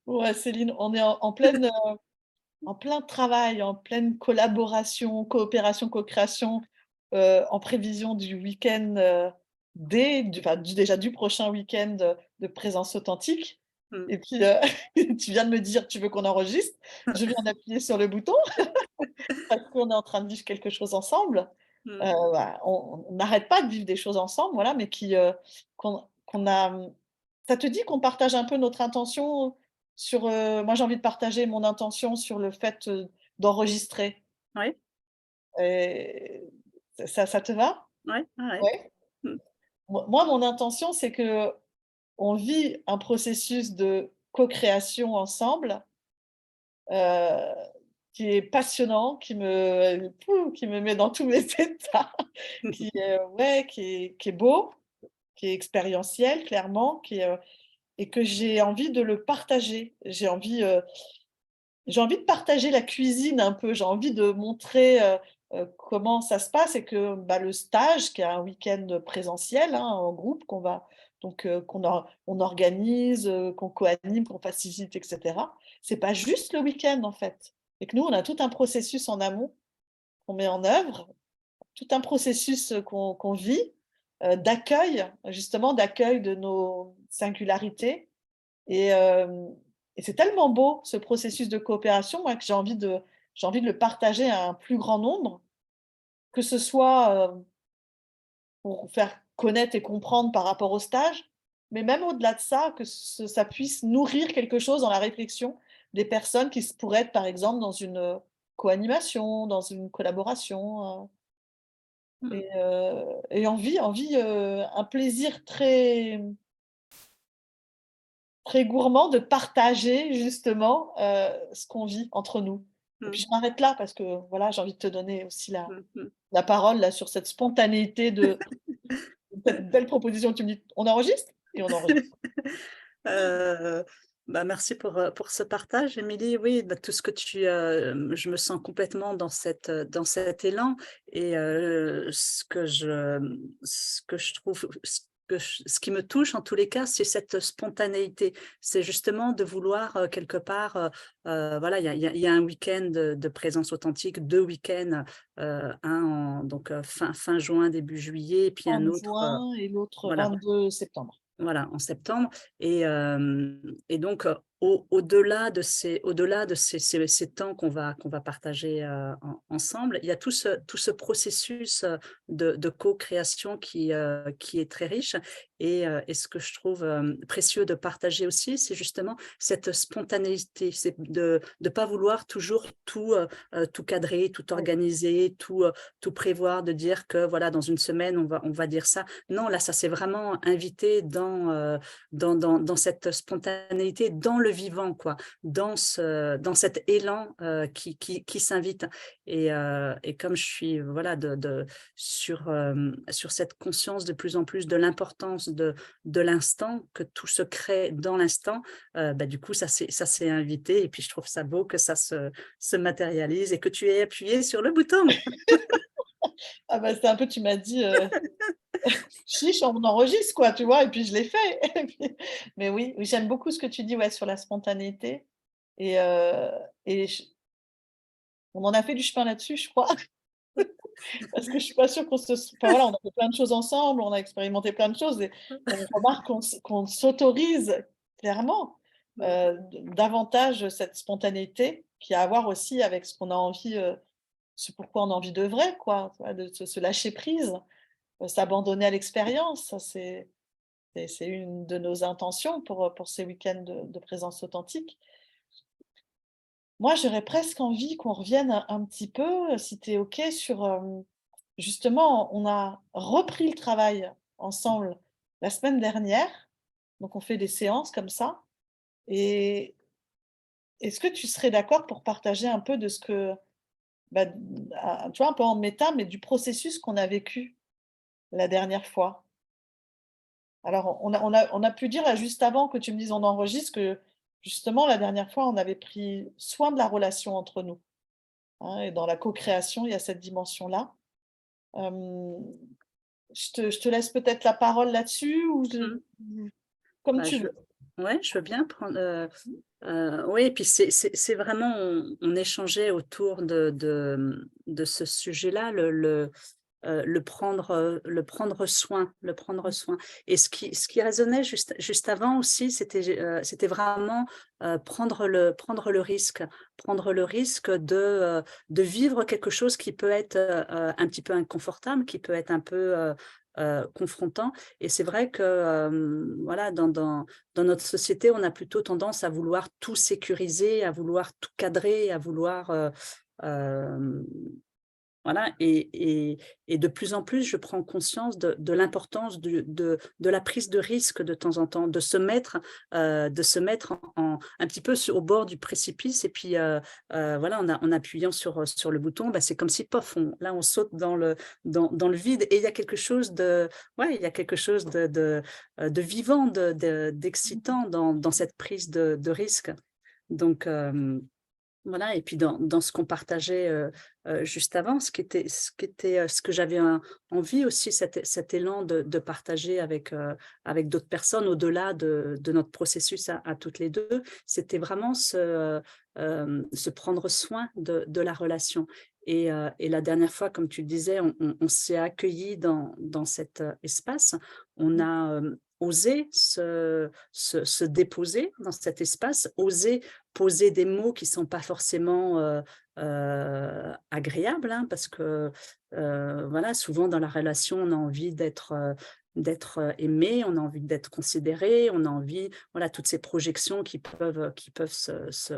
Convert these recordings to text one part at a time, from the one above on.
Ouais, Céline, on est en plein travail, en pleine collaboration, coopération, co-création, en prévision du week-end, déjà du prochain week-end, de présence authentique Mmh. et puis, tu viens de me dire: «Tu veux qu'on enregistre?» Je viens d'appuyer sur le bouton parce qu'on est en train de vivre quelque chose ensemble. Mmh. Bah, on n'arrête pas de vivre des choses ensemble, voilà, mais qu'on a, ça te dit qu'on partage un peu notre intention sur, moi j'ai envie de partager mon intention sur le fait, d'enregistrer Oui, et ça te va? ouais, ouais, ouais. Ouais? Mmh. Moi, mon intention, c'est qu'on vit un processus de co-création ensemble, heu, qui est passionnant, qui me met dans tous mes états, qui est, ouais, qui est beau, qui est expérientiel clairement, et que j'ai envie de le partager. J'ai envie de partager la cuisine un peu, j'ai envie de montrer, comment ça se passe et que, bah, le stage qui est un week-end présentiel, hein, en groupe qu'on organise, qu'on co-anime, qu'on facilite et cetera. C'est pas juste le week-end en fait et que nous, on a tout un processus en amont qu'on met en œuvre, tout un processus, qu'on vit, d'accueil de nos singularités et c'est tellement beau ce processus de coopération, moi, que j'ai envie de le partager à un plus grand nombre, que ce soit, pour faire connaître et comprendre par rapport au stage, mais même au-delà de ça, que ça puisse nourrir quelque chose dans la réflexion des personnes qui pourraient être, par exemple, dans une, co-animation, dans une collaboration, Mmh. et un plaisir très gourmand de partager justement, ce qu'on vit entre nous. Et Mmh. puis je m'arrête là parce que voilà, j'ai envie de te donner aussi Mmh mh. la parole là sur cette spontanéité de cette belle proposition. Tu me dis: «On enregistre?» Et on enregistre. Heu, Bah, merci pour ce partage, Émilie. Oui, bah, tout ce que je me sens complètement dans cet élan et ce que je trouve ce qui me touche en tous les cas, c'est cette spontanéité. C'est justement de vouloir, quelque part, voilà, il y a un week-end de présence authentique, 2 week-ends, un en donc fin juin, début juillet et puis un En autre, juin et l'autre voilà. 22 septembre. Voilà, en septembre et donc au-delà de ces temps qu'on va partager, ensemble, il y a tout ce processus, de co-création qui est très riche et ce que je trouve, précieux de partager aussi, c'est justement cette spontanéité. C'est de pas vouloir toujours tout cadrer, tout Oui, organiser, tout prévoir, de dire que voilà, dans une semaine, on va dire ça. Non, là, ça s'est vraiment invité dans cette spontanéité, dans le vivant, quoi, dans cet élan, qui s'invite et comme je suis, voilà, sur cette conscience de plus en plus de l'importance de l'instant, que tout se crée dans l'instant, bah, du coup, ça s'est invité et puis je trouve ça beau que ça se matérialise et que tu aies appuyé sur le bouton. ah bah, c'est un peu tu m'as dit, «Chiche, on enregistre quoi», tu vois? Et puis je l'ai fait et puis mais oui, oui, j'aime beaucoup ce que tu dis, ouais, sur la spontanéité et heu et j on en a fait du chemin là-dessus, je crois. Parce que je suis pas sûre enfin voilà, on a fait plein de choses ensemble, on a expérimenté plein de choses et on remarque qu'on s'autorise clairement, Mmh. davantage cette spontanéité qui a à voir aussi avec ce qu'on a envie, ce pourquoi on a envie d'œuvrer quoi, tu vois? De se lâcher prise, s'abandonner à l'expérience. Ça c'est une de nos intentions pour ces week-ends de présence authentique. Moi, j'aurais presque envie qu'on revienne un petit peu, si tu es OK, sur, justement, on a repris le travail ensemble la semaine dernière, donc on fait des séances comme ça et est-ce que tu serais d'accord pour partager un peu de ce que, bah, tu vois, un peu en méta, mais du processus qu'on a vécu la dernière fois? Alors on a pu dire là juste avant que tu me dises: «On enregistre» que justement la dernière fois, on avait pris soin de la relation entre nous, hein et dans la co-création, il y a cette dimension-là. Hem je te laisse peut-être la parole là-dessus ou Mmh. comme Bah, tu veux. je veux bien prendre, oui, et puis c'est vraiment on échangeait autour de ce sujet-là, le prendre soin, et ce qui résonnait juste avant aussi, c'était vraiment, prendre le risque de vivre quelque chose qui peut être, un petit peu inconfortable, qui peut être un peu, confrontant, et c'est vrai que, voilà, dans notre société, on a plutôt tendance à vouloir tout sécuriser, à vouloir tout cadrer, à vouloir, hem voilà, et de plus en plus, je prends conscience de l'importance de la prise de risque de temps en temps, de se mettre en un petit peu au bord du précipice, et puis, voilà, en appuyant sur le bouton, bah, c'est comme si pof, on saute dans le vide, et il y a quelque chose de ouais, il y a quelque chose de vivant, d'excitant dans cette prise de risque. Donc, voilà, et puis dans ce qu'on partageait, juste avant, ce que j'avais envie aussi, cet élan de partager avec d'autres personnes au-delà de notre processus à toutes les 2, c'était vraiment se prendre soin de la relation, et la dernière fois, comme tu le disais, on s'est accueillis dans cet, espace. On a, osé se déposer dans cet espace, oser poser des mots qui sont pas forcément, agréables, hein, parce que, voilà, souvent dans la relation, on a envie d'être aimé, on a envie d'être considéré, on a envie, voilà, toutes ces projections qui peuvent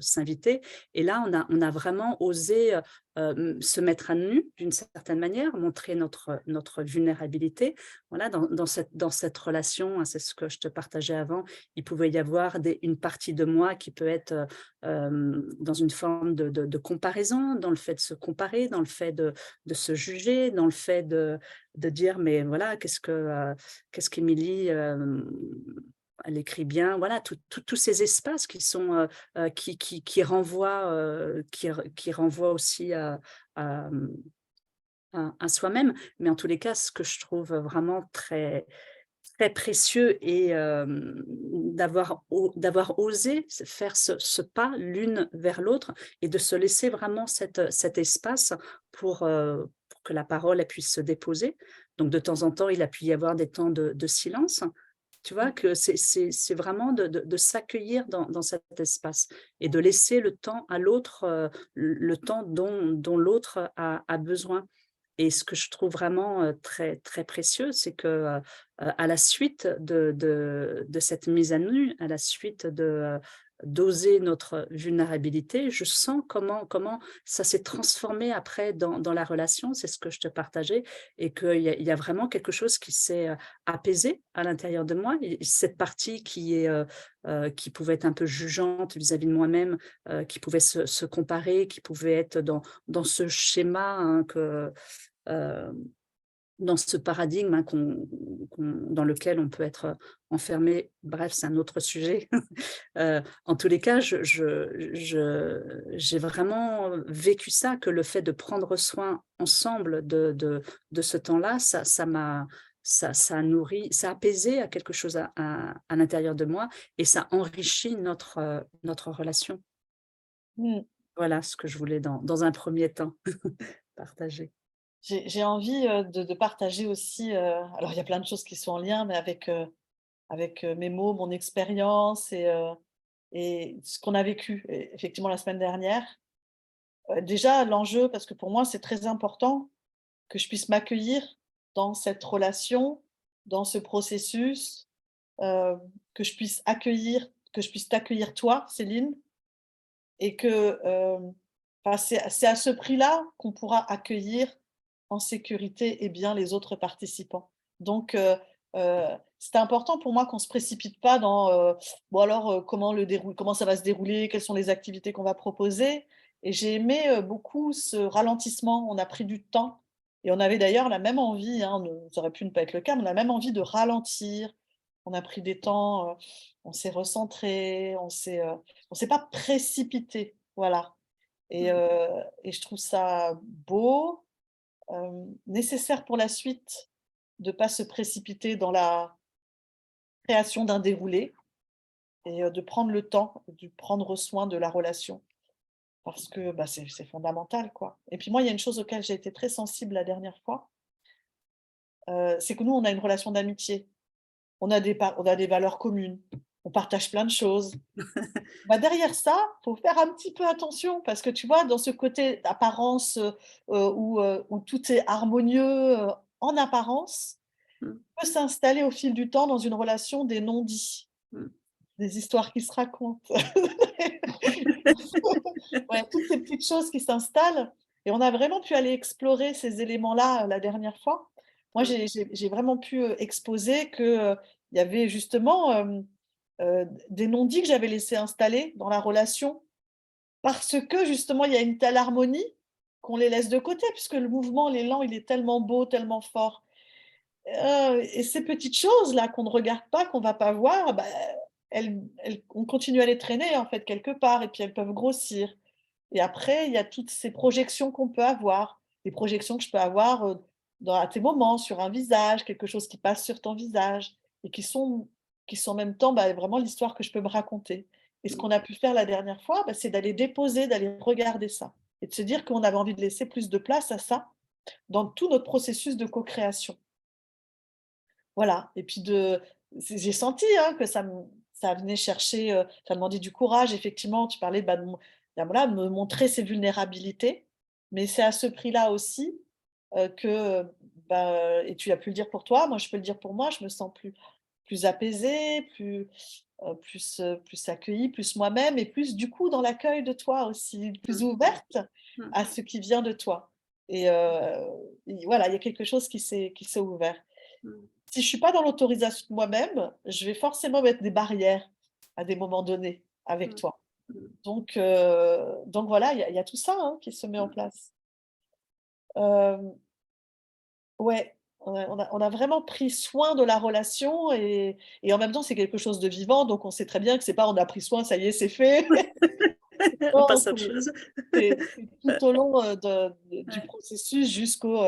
s'inviter, et là, on a vraiment osé, se mettre à nu d'une certaine manière, montrer notre vulnérabilité. Voilà, dans cette relation, hein, c'est ce que je te partageais avant, il pouvait y avoir une partie de moi qui peut être, dans une forme de comparaison, dans le fait de se comparer, dans le fait de se juger, dans le fait de dire: «Mais voilà, qu'est-ce qu'Émilie, elle écrit bien». Voilà, tous ces espaces qui sont, qui renvoient aussi à soi-même. Mais en tous les cas, ce que je trouve vraiment très très précieux, et d'avoir osé faire ce pas l'une vers l'autre, et de se laisser vraiment cet espace pour que la parole, elle puisse se déposer. Donc de temps en temps, il a pu y avoir des temps de silence. Tu vois? Que c'est vraiment de s'accueillir dans cet espace, et de laisser le temps à l'autre, le temps dont l'autre a besoin. Et ce que je trouve vraiment, très, très précieux, c'est que, à la suite de cette mise à nu, à la suite d'oser notre vulnérabilité, je sens comment ça s'est transformé après dans la relation. C'est ce que je te partageais, et qu'il y a vraiment quelque chose qui s'est, apaisé à l'intérieur de moi, et cette partie qui pouvait être un peu jugeante vis-à-vis de moi-même, qui pouvait se comparer, qui pouvait être dans ce schéma, hein, heu, dans ce paradigme, hein, dans lequel on peut être enfermé. Bref, c'est un autre sujet. En tous les cas, j'ai vraiment vécu ça, que le fait de prendre soin ensemble de ce temps-là, ça a nourri, ça a apaisé à quelque chose à l'intérieur de moi, et ça enrichit notre relation. Mmh. Voilà ce que je voulais dans un premier temps partager. J'ai envie, de partager aussi, alors il y a plein de choses qui sont en lien, mais avec, mes mots, mon expérience et ce qu'on a vécu effectivement la semaine dernière. Déjà l'enjeu, parce que pour moi c'est très important que je puisse m'accueillir dans cette relation, dans ce processus, heu, que je puisse t'accueillir toi, Céline, et que, enfin c'est à ce prix-là qu'on pourra accueillir en sécurité et bien les autres participants. Donc c'était important pour moi qu'on ne se précipite pas dans, bon alors, comment ça va se dérouler? Quelles sont les activités qu'on va proposer? Et j'ai aimé, beaucoup ce ralentissement. On a pris du temps et on avait d'ailleurs la même envie, hein, ça aurait pu ne pas être le cas, mais on a la même envie de ralentir. On a pris des temps, on s'est recentré, on s'est pas précipité, voilà. Et Mmh. heu et je trouve ça beau, nécessaire pour la suite, de ne pas se précipiter dans la création d'un déroulé et de prendre le temps, de prendre soin de la relation parce que, bah, c'est fondamental, quoi. Et puis moi, il y a une chose auquel j'ai été très sensible la dernière fois, c'est que nous, on a une relation d'amitié. On a des valeurs communes, on partage plein de choses. Bah, derrière ça, faut faire un petit peu attention parce que tu vois, dans ce côté d'apparence, où tout est harmonieux, en apparence, Mmh, peut s'installer au fil du temps dans une relation des non-dits, mmh. des histoires qui se racontent. Ouais, toutes ces petites choses qui s'installent et on a vraiment pu aller explorer ces éléments-là, la dernière fois. Moi, Mmh, j'ai vraiment pu, exposer que, il y avait justement, des non-dits que j'avais laissés installer dans la relation parce que justement, il y a une telle harmonie qu'on les laisse de côté puisque le mouvement, l'élan, il est tellement beau, tellement fort. Et ces petites choses-là qu'on ne regarde pas, qu'on va pas voir, bah, elles on continue à les traîner en fait quelque part et puis elles peuvent grossir. Et après, il y a toutes ces projections qu'on peut avoir, les projections que je peux avoir, dans à tes moments, sur un visage, quelque chose qui passe sur ton visage et qui sont en même temps, bah, vraiment l'histoire que je peux me raconter. Et ce mmh, qu'on a pu faire la dernière fois, bah, c'est d'aller déposer, d'aller regarder ça et de se dire qu'on avait envie de laisser plus de place à ça dans tout notre processus de co-création. Voilà et puis j'ai senti, hein, que ça venait chercher, ça demandait du courage effectivement. Tu parlais, bah, bah, voilà, de me montrer ses vulnérabilités, mais c'est à ce prix-là aussi, que, bah, et tu as pu le dire pour toi, moi je peux le dire pour moi, je me sens plus apaisée, plus accueillie, plus moi-même et plus du coup dans l'accueil de toi aussi, plus mmh, ouverte mmh, à ce qui vient de toi et voilà, il y a quelque chose qui s'est ouvert. mmh, Si je suis pas dans l'autorisation de moi-même, je vais forcément mettre des barrières à des moments donnés avec mmh, toi. mmh, Donc voilà, il y a tout ça, hein, qui se met en mmh. place. Hem, ouais, on a vraiment pris soin de la relation et en même temps, c'est quelque chose de vivant, donc on sait très bien que c'est pas: «On a pris soin, ça y est, c'est fait». On Non, passe à autre chose. c'est tout au long, du Ouais. processus jusqu'au,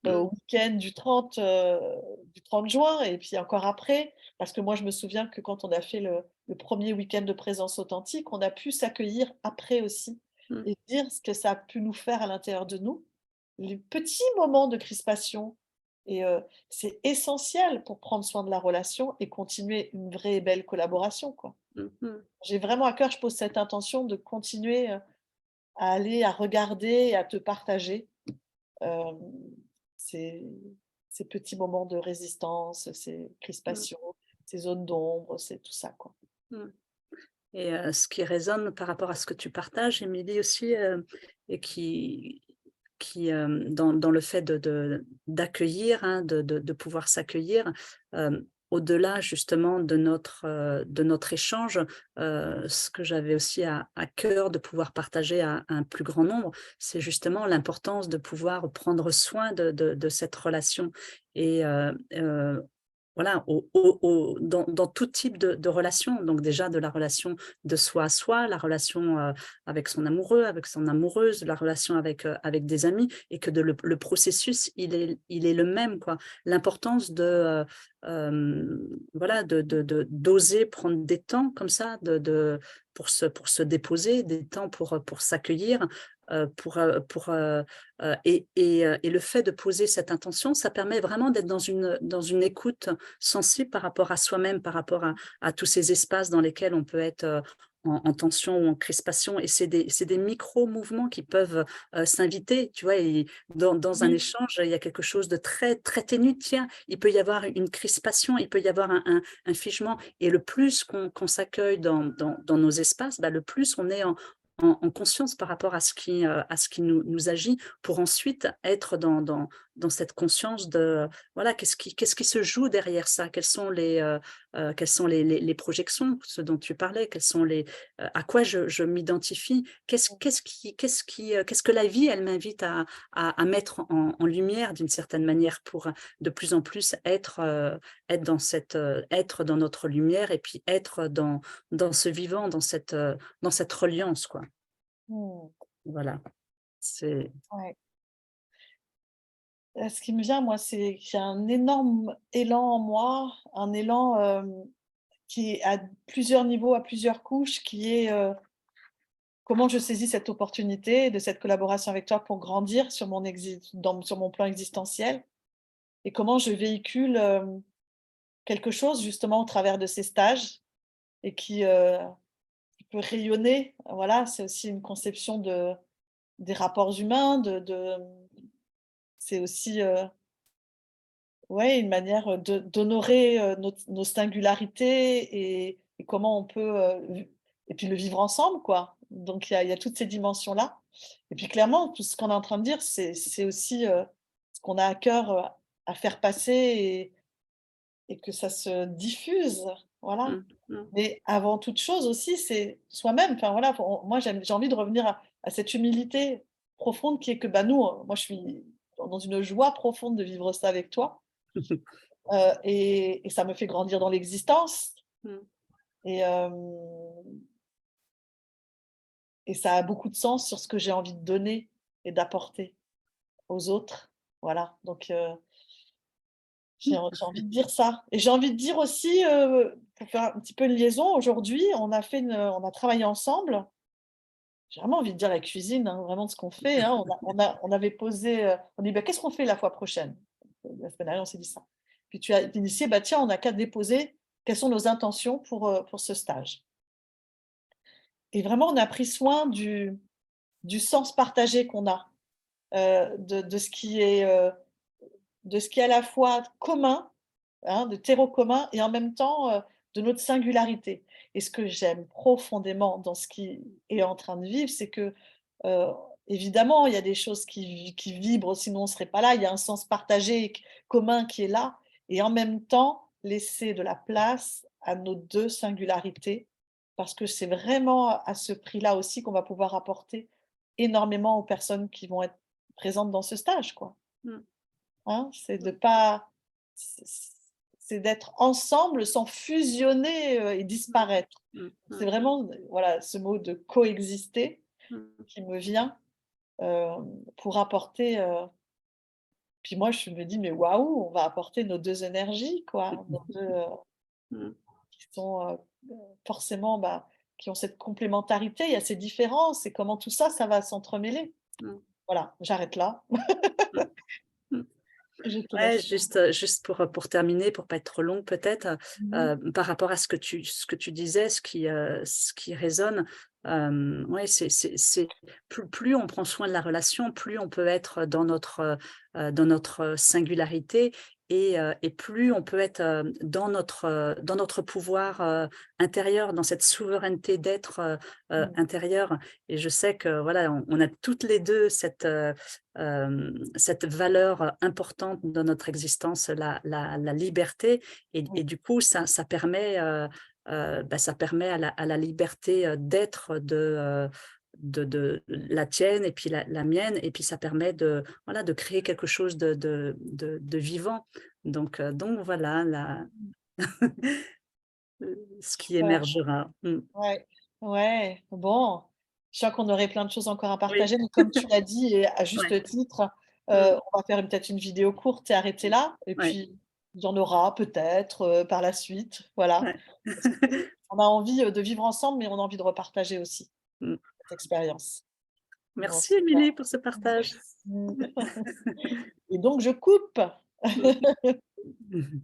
Mmh, week-end du 30 juin et puis encore après. Parce que moi, je me souviens que quand on a fait le 1er week-end de présence authentique, on a pu s'accueillir après aussi mmh, et dire ce que ça a pu nous faire à l'intérieur de nous. Les petits moments de crispation et c'est essentiel pour prendre soin de la relation et continuer une vraie et belle collaboration, quoi. mmh, mmh. J'ai vraiment à cœur, je pose cette intention de continuer, à aller, à regarder et à te partager, hem, ces ces petits moments de résistance, ces Mmh, crispations, ces zones d'ombre, c'est tout ça, quoi. mmh. Et ce qui résonne par rapport à ce que tu partages, Émilie, aussi, et dans le fait d'accueillir, hein, de pouvoir s'accueillir, au-delà justement de notre échange, ce que j'avais aussi à cœur de pouvoir partager à un plus grand nombre, c'est justement l'importance de pouvoir prendre soin de cette relation et voilà, dans tout type de relation. Donc déjà de la relation de soi à soi, la relation, avec son amoureux, avec son amoureuse, la relation avec des amis et que le processus, il est le même, quoi. L'importance voilà, d'oser prendre des temps comme ça, pour se déposer, des temps pour s'accueillir, et le fait de poser cette intention, ça permet vraiment d'être dans une écoute sensible par rapport à soi-même, par rapport à tous ces espaces dans lesquels on peut être, en tension ou en crispation et c'est des micro-mouvements qui peuvent, s'inviter, tu vois? Et dans un Oui. échange, il y a quelque chose de très, très ténu. Tiens, il peut y avoir une crispation, il peut y avoir un figement et le plus qu'on s'accueille dans nos espaces, bah, le plus on est en conscience par rapport à ce qui nous agit pour ensuite être dans cette conscience de, voilà, qu'est-ce qui se joue derrière ça? Quelles sont les projections, ce dont tu parlais? À quoi je m'identifie? Qu'est-ce que la vie, elle m'invite à mettre en lumière d'une certaine manière pour, de plus en plus être dans notre lumière et puis être dans ce vivant, dans cette reliance, quoi. Mmh. Voilà, c'est Ouais. Ce qui me vient, moi, c'est qu'il y a un énorme élan en moi, un élan, qui est à plusieurs niveaux, à plusieurs couches, qui est, comment je saisis cette opportunité de cette collaboration avec toi pour grandir sur mon plan existentiel et comment je véhicule, quelque chose justement au travers de ces stages et qui peut rayonner. Voilà, c'est aussi une conception des rapports humains, c'est aussi, ouais, une manière, d'honorer, nos singularités et comment on peut, et puis le vivre ensemble, quoi. Donc il y a toutes ces dimensions-là et puis clairement, tout ce qu'on est en train de dire, c'est aussi, ce qu'on a à cœur, à faire passer et que ça se diffuse, voilà. Mmh, mmh. Mais avant toute chose aussi, c'est soi-même. Enfin voilà, moi j'ai envie de revenir à cette humilité profonde qui est que, bah, nous, moi je suis dans une joie profonde de vivre ça avec toi. Et ça me fait grandir dans l'existence Mmh. et et ça a beaucoup de sens sur ce que j'ai envie de donner et d'apporter aux autres. Voilà, donc j'ai envie de dire ça et j'ai envie de dire aussi, pour faire un petit peu une liaison, aujourd'hui, on a travaillé ensemble. J'ai vraiment envie de dire la cuisine, hein, vraiment de ce qu'on fait, hein. On avait posé, on dit: «Bah, qu'est-ce qu'on fait la fois prochaine?» La semaine dernière, on s'est dit ça. Puis tu as initié: «Bah, tiens, on n'a qu'à déposer quelles sont nos intentions pour ce stage?» Et vraiment, on a pris soin du sens partagé qu'on a, de ce qui est, de ce qui est à la fois commun, hein, de terreau commun et en même temps, de notre singularité. Et ce que j'aime profondément dans ce qui est en train de vivre, c'est que, heu, évidemment, il y a des choses qui vibrent, sinon on ne serait pas là. Il y a un sens partagé commun qui est là et en même temps, laisser de la place à nos 2 singularités, parce que c'est vraiment à ce prix-là aussi qu'on va pouvoir apporter énormément aux personnes qui vont être présentes dans ce stage, quoi. Mmh. Hein, Mmh. c c'est d'être ensemble sans fusionner, et Mmh. disparaître. Mmh. C'est Mmh. vraiment, voilà, ce mot de coexister Mmh. qui me vient, pour apporter, puis moi je me dis: «Mais waouh, on va apporter nos 2 énergies quoi, nos 2, Mmh. qui sont, forcément, bah, qui ont cette complémentarité, il y a ces différences et comment tout ça, ça va s'entremêler». Mmh. Voilà, j'arrête là. Mmh. Mmh. Je te Ouais, laisse. juste pour terminer, pour pas être trop longue peut-être, Mmh. par rapport à ce que tu disais, ce qui résonne, ouais, c'est plus on prend soin de la relation, plus on peut être dans notre singularité et plus on peut être, dans notre pouvoir, intérieur, dans cette souveraineté d'être, Mmh. intérieur et je sais que voilà, on a toutes les 2 cette valeur importante dans notre existence, la liberté Oui. et du coup ça permet, bah, ça permet à la liberté, d'être de la tienne et puis la mienne et puis ça permet de voilà, de créer quelque chose de vivant donc voilà la ce qui Super. émergera. Mmh. Ouais, ouais, bon, je sens qu'on aurait plein de choses encore à Oui, partager, mais comme tu l'as dit et à ouais. juste titre, Mmh. on va faire peut-être une vidéo courte et arrêter là et Ouais, puis il y en aura peut-être, par la suite, voilà. ouais. Parce qu'on a envie, de vivre ensemble, mais on a envie de repartager aussi Mmh. cette expérience. Bon, Merci super. Émilie pour ce partage. Merci. Et donc je coupe. Mmh. Mmh